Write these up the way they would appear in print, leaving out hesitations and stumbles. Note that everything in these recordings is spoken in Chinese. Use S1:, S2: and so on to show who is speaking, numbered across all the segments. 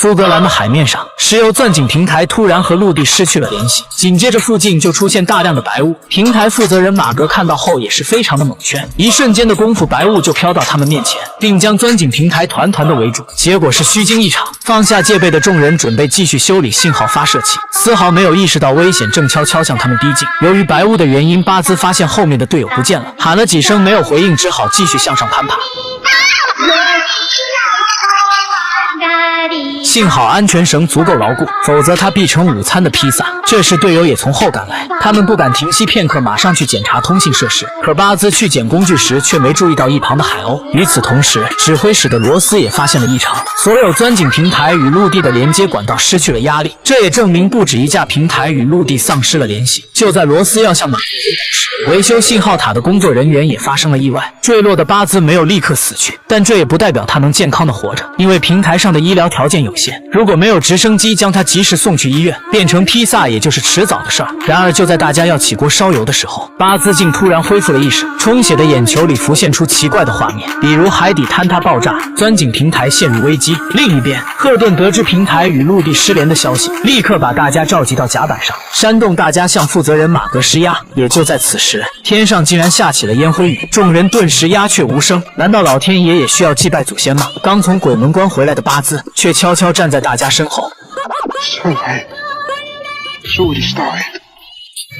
S1: 苏格兰的海面上，石油钻井平台突然和陆地失去了联系，紧接着附近就出现大量的白雾。平台负责人马格看到后也是非常的猛圈，一瞬间的功夫，白雾就飘到他们面前，并将钻井平台团团的围住。结果是虚惊一场，放下戒备的众人准备继续修理信号发射器，丝毫没有意识到危险正悄悄向他们逼近。由于白雾的原因，巴兹发现后面的队友不见了，喊了几声没有回应，只好继续向上攀爬。幸好安全绳足够牢固，否则它必成午餐的披萨。这时队友也从后赶来，他们不敢停息片刻，马上去检查通信设施。可巴兹去捡工具时却没注意到一旁的海鸥。与此同时，指挥室的罗斯也发现了异常，所有钻井平台与陆地的连接管道失去了压力，这也证明不止一架平台与陆地丧失了联系。就在罗斯要向马格时，维修信号塔的工作人员也发生了意外，坠落的巴兹没有立刻死去，但这也不代表他能健康的活着，因为平台上的医疗条件有限，如果没有直升机将他及时送去医院，变成披萨也就是迟早的事儿。然而就在大家要起锅烧油的时候，巴兹竟突然恢复了意识，充血的眼球里浮现出奇怪的画面，比如海底坍塌爆炸，钻井平台陷入危机。另一边，赫顿得知平台与陆地失联的消息，立刻把大家召集到甲板上，煽动大家向负责人马格施压。也就在此时，天上竟然下起了烟灰雨，众人顿时鸦雀无声。难道老天爷也需要祭拜祖先吗？刚从鬼门关回来的巴兹却悄悄站在大家身后。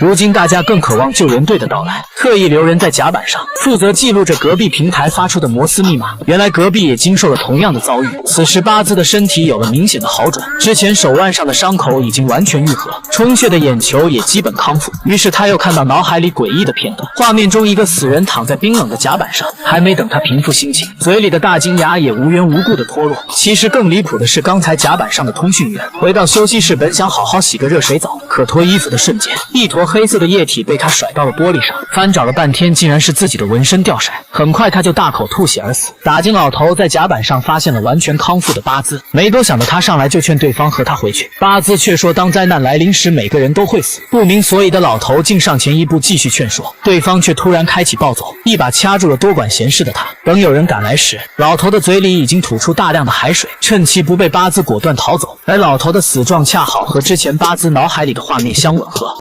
S1: 如今大家更渴望救援队的到来，特意留人在甲板上负责记录着隔壁平台发出的摩斯密码。原来隔壁也经受了同样的遭遇，此时巴兹的身体有了明显的好转，之前手腕上的伤口已经完全愈合，充血的眼球也基本康复。于是他又看到脑海里诡异的片段，画面中一个死人躺在冰冷的甲板上，还没等他平复心情，嘴里的大金牙也无缘无故的脱落。其实更离谱的是，刚才甲板上的通讯员回到休息室，本想好好洗个热水澡，可脱衣服的瞬间，一坨黑色的液体被他甩到了玻璃上，翻找了半天，竟然是自己的纹身掉色。很快他就大口吐血而死。打金老头在甲板上发现了完全康复的巴兹，没多想的他上来就劝对方和他回去，巴兹却说当灾难来临时每个人都会死。不明所以的老头竟上前一步继续劝说，对方却突然开启暴走，一把掐住了多管闲事的他。等有人赶来时，老头的嘴里已经吐出大量的海水，趁其不备，巴兹果断逃走，而老头的死状恰好和之前巴兹脑海里的画面相吻合。